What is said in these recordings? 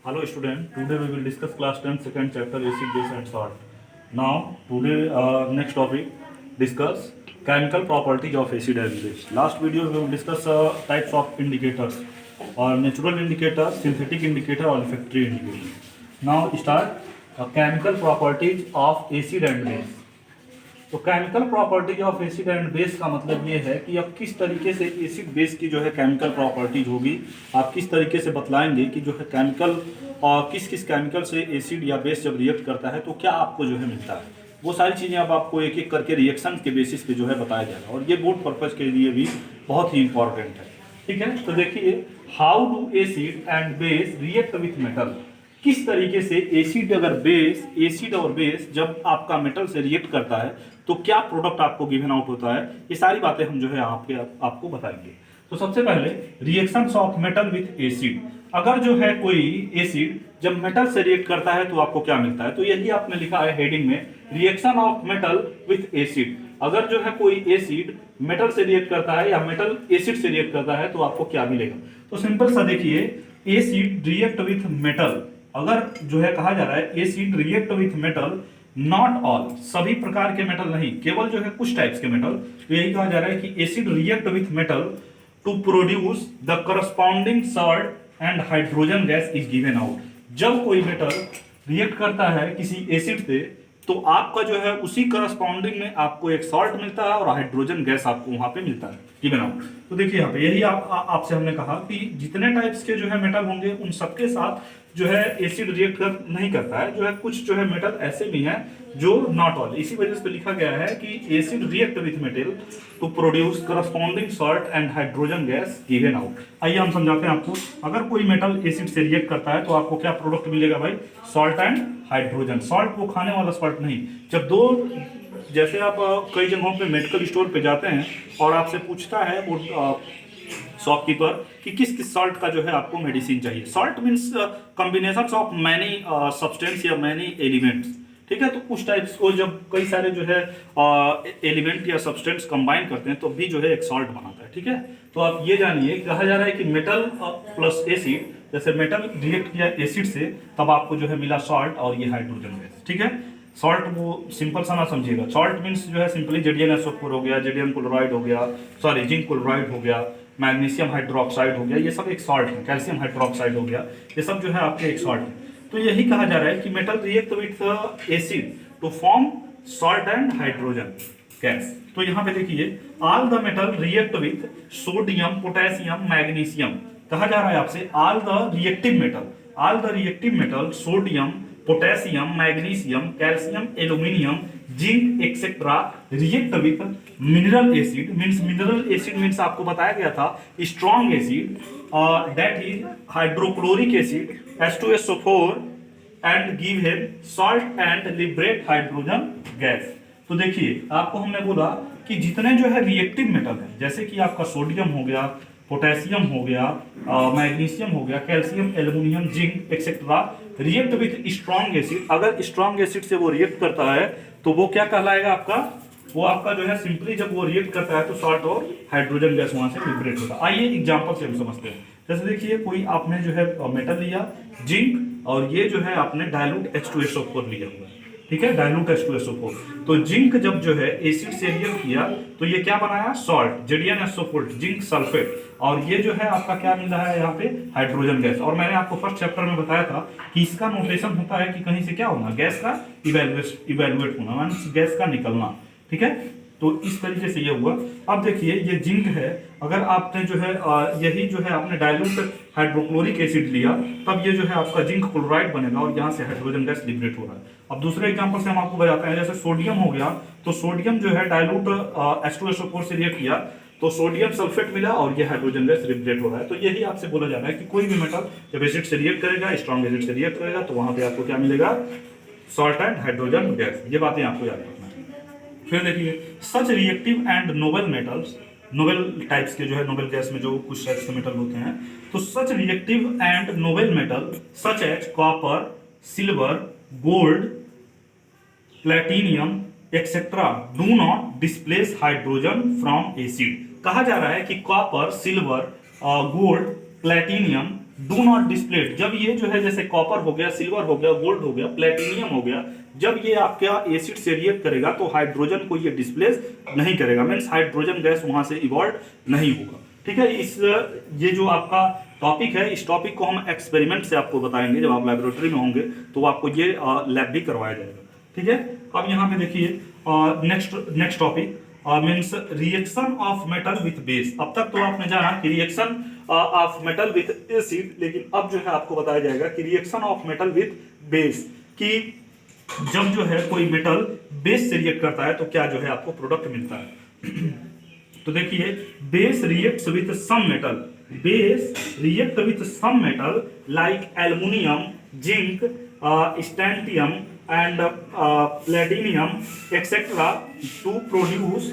Hello student, today we will discuss class 10 second chapter acid, base and salt. Now today next topic discuss chemical properties of acid and base. Last video we will discuss types of indicators or natural indicator, synthetic indicator or factory indicator. Now start chemical properties of acid and base. तो chemical properties of acid and base का मतलब ये है कि अब किस तरीके से एसिड बेस की जो है केमिकल प्रॉपर्टीज होगी, आप किस तरीके से बतलाएंगे कि जो है केमिकल और किस किस केमिकल से एसिड या बेस जब रिएक्ट करता है तो क्या आपको जो है मिलता है। वो सारी चीज़ें अब आपको एक एक करके रिएक्शन के बेसिस पे जो है बताया जाएगा और ये बोर्ड पर्पज़ के लिए भी बहुत ही इंपॉर्टेंट है। ठीक है, तो देखिए how do acid and base react with metal. किस तरीके से एसिड और बेस जब आपका मेटल से रिएक्ट करता है तो क्या प्रोडक्ट आपको गिवन आउट होता है, ये सारी बातें हम जो है आपको बताएंगे। तो सबसे पहले reactions of metal with acid. अगर जो है कोई एसिड जब मेटल से रिएक्ट करता है तो आपको क्या मिलता है, तो यही आपने लिखा है हेडिंग में, reaction of metal with acid. अगर जो है कोई एसिड मेटल से रिएक्ट करता है या मेटल एसिड से रिएक्ट करता है तो आपको क्या मिलेगा। तो सिंपल सा देखिए, एसिड रिएक्ट विथ मेटल, अगर जो है कहा जा रहा है acid react with metal, not all, सभी प्रकार के मेटल नहीं, केवल जो है कुछ टाइप्स के मेटल। तो यही कहा जा रहा है कि acid react with metal to produce the corresponding salt and hydrogen gas is given out. जब कोई मेटल रिएक्ट करता है किसी एसिड से तो आपका जो है उसी करस्पॉन्डिंग में आपको एक सॉल्ट मिलता है और हाइड्रोजन गैस आपको वहां पे मिलता है गिवन आउट। तो देखिए यहाँ पे यही आपसे हमने कहा कि जितने टाइप्स के जो है मेटल होंगे उन सबके साथ जो है एसिड रिएक्ट नहीं करता है, जो है कुछ जो है मेटल ऐसे भी हैं जो नॉट ऑल। इसी वजह से लिखा गया है कि acid react with metal to produce corresponding salt and hydrogen gas given out. आइए हम समझाते हैं आपको। अगर कोई मेटल एसिड से रिएक्ट करता है तो आपको क्या प्रोडक्ट मिलेगा भाई, सॉल्ट एंड हाइड्रोजन। सॉल्ट वो खाने वाला सॉल्ट नहीं। जब दो, जैसे आप कई जगहों पे मेडिकल स्टोर पे जाते हैं और आपसे पूछता है वो शॉपकीपर कि किस किस सॉल्ट का जो है आपको मेडिसिन चाहिए। Salt means combination of many substance या मैनी एलिमेंट्स। ठीक है, तो कुछ टाइप्स को जब कई सारे जो है एलिमेंट या सब्सटेंस कंबाइन करते हैं तो भी जो है एक सॉल्ट बनाता है। ठीक है, तो आप ये जानिए, कहा जा रहा है कि मेटल प्लस एसिड, जैसे मेटल रिएक्ट किया एसिड से तब आपको जो है मिला सॉल्ट और ये हाइड्रोजन गैस। ठीक है, सॉल्ट वो सिंपल सा ना समझिएगा। सॉल्ट मीन्स जो है सिंपली JDnSO4 हो गया, जेडियम क्लोराइड हो गया, सॉरी जिंक क्लोराइड हो गया, मैग्नीशियम हाइड्रोक्साइड हो गया, ये सब एक सॉल्ट है। कैल्शियम हाइड्रोक्साइड हो गया, ये सब जो है आपके एक सॉल्ट है। तो यही कहा जा रहा है कि metal react with acid to form salt and hydrogen gas. तो यहाँ पे देखिए, all the metal react with sodium, potassium, magnesium. कहा जा रहा है आपसे all the reactive metal sodium, potassium, magnesium, calcium, aluminium, zinc etcetera react with mineral acid. Mineral acid means आपको बताया गया था strong acid, that is hydrochloric acid H2SO4 and give him salt and liberate hydrogen gas. तो देखिए आपको हमने बोला कि जितने जो है रिएक्टिव मेटल है, जैसे कि आपका सोडियम हो गया, पोटेशियम हो गया, मैग्नीशियम हो गया, calcium, aluminium, zinc etcetera react with strong acid. अगर स्ट्रॉन्ग एसिड से वो रिएक्ट करता है तो वो क्या कहलाएगा आपका, वो आपका जो है सिंपली जब वो रिएक्ट करता है तो सॉल्ट और हाइड्रोजन गैस वहां से लिबरेट होता है। आइए एग्जांपल से हम समझते हैं। जैसे देखिए, कोई आपने जो है मेटल लिया जिंक, और ये जो है आपने डायलूट H2SO4 लिया हुआ है। ठीक है, डायलूट H2SO4। तो जिंक जब जो है एसिड से रिएक्ट किया तो ये क्या बनाया, सॉल्ट, JDnSO4 जिंक सल्फेट, और ये जो है आपका क्या मिल रहा है यहाँ पे, हाइड्रोजन गैस। और मैंने आपको फर्स्ट चैप्टर में बताया था कि इसका नोटेशन होता है कि कहीं से क्या होना, गैस का इवेल्युएट होना, मींस गैस का निकलना। ठीक है, तो इस तरीके से ये हुआ। अब देखिए ये जिंक है, अगर आपने जो है यही जो है आपने डाइल्यूट हाइड्रोक्लोरिक एसिड लिया तब ये जो है आपका जिंक क्लोराइड बनेगा और यहाँ से हाइड्रोजन गैस लिबरेट हो रहा है। अब दूसरे एग्जांपल से हम आपको बताते हैं, जैसे सोडियम हो गया, तो सोडियम जो है डाइल्यूट H2SO4 से रिएक्ट किया तो सोडियम सल्फेट मिला और ये हाइड्रोजन गैस लिबरेट हो रहा है। तो यही आपसे बोला जा रहा है कि कोई भी मेटल जब एसिड से रिएक्ट करेगा, स्ट्रॉन्ग एसिड से रिएक्ट करेगा तो वहां पे आपको क्या मिलेगा, सॉल्ट एंड हाइड्रोजन गैस। ये बातें आपको याद रखना है। फिर देखिए, such reactive and noble metals, noble types के जो है नोबल गैस में जो कुछ टाइप्स के मेटल होते हैं, तो such reactive and noble metal such as copper, silver, gold, platinum etcetera do not displace hydrogen from acid. कहा जा रहा है कि copper, silver, gold, platinum do not displace, जब ये जो है जैसे कॉपर हो गया, सिल्वर हो गया, गोल्ड हो गया, प्लेटिनियम हो गया, जब ये आपका एसिड से रिएक्ट करेगा तो हाइड्रोजन को ये डिस्प्लेस नहीं करेगा, मीन्स हाइड्रोजन गैस वहां से इवॉल्व नहीं होगा। ठीक है, इस ये जो आपका टॉपिक है, इस टॉपिक को हम एक्सपेरिमेंट से आपको बताएंगे, जब आप लेबोरेटरी में होंगे तो आपको ये लैब भी करवाया जाएगा। ठीक है, अब यहाँ पे देखिए next topic means reaction of metal with base. अब तक तो आपने जाना कि reaction of metal with acid, लेकिन अब जो है आपको बताया जाएगा कि reaction of metal with base, कि जब जो है कोई मेटल बेस से रिएक्ट करता है तो क्या जो है आपको प्रोडक्ट मिलता है। तो देखिए, base reacts with some metal, base react with some metal like aluminium, zinc, strontium and platinum etc. to produce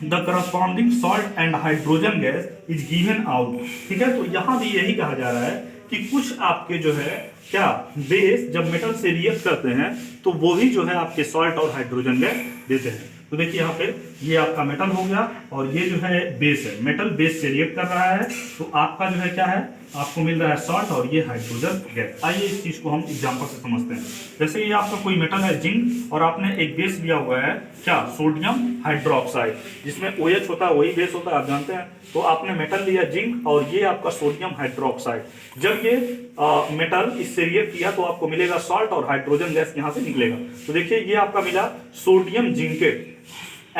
the corresponding salt and hydrogen gas is given out। ठीक है, तो यहाँ भी यही कहा जा रहा है कि कुछ आपके जो है क्या बेस जब मेटल से रिएक्ट करते हैं तो वो ही जो है आपके सॉल्ट और हाइड्रोजन गैस देते हैं। तो देखिए यहाँ पे ये आपका मेटल हो गया और ये जो है बेस है, मेटल बेस से रिएक्ट कर रहा है तो आपका जो है क्या है, आपको मिल रहा है सॉल्ट और ये हाइड्रोजन गैस। आइए इस चीज को हम एग्जांपल से समझते हैं। जैसे ये आपका कोई मेटल है जिंक, और आपने एक बेस लिया हुआ है क्या, सोडियम हाइड्रोक्साइड, जिसमें OH होता है वही बेस होता है, आप जानते हैं। तो आपने मेटल लिया जिंक और ये आपका सोडियम हाइड्रोक्साइड। जब ये मेटल इससे रिएक्ट किया तो आपको मिलेगा सॉल्ट और हाइड्रोजन गैस यहाँ से निकलेगा। तो देखिए ये आपका मिला सोडियम जिंकेट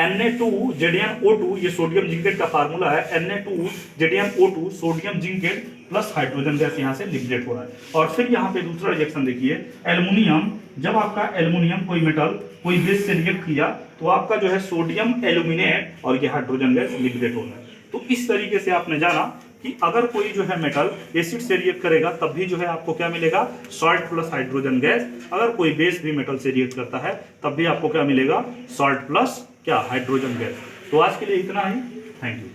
Na2ZnO2, ये सोडियम जिंकेट का फार्मूला है, Na2ZnO2 sodium zincate plus hydrogen gas यहाँ से लिक्विडेट हो रहा है। और फिर यहाँ पे दूसरा रिएक्शन देखिए, एल्युमिनियम, जब आपका एल्युमिनियम कोई मेटल कोई बेस से रिएक्ट किया तो आपका जो है सोडियम एल्यूमिनेट और ये हाइड्रोजन गैस लिक्विडेट हो रहा है। तो इस तरीके से आपने जाना कि अगर कोई जो है मेटल एसिड से रिएक्ट करेगा तब भी जो है आपको क्या मिलेगा, सॉल्ट प्लस हाइड्रोजन गैस। अगर कोई बेस भी मेटल से रिएक्ट करता है तब भी आपको क्या मिलेगा, सॉल्ट प्लस क्या, हाइड्रोजन गैस। तो आज के लिए इतना ही, थैंक यू।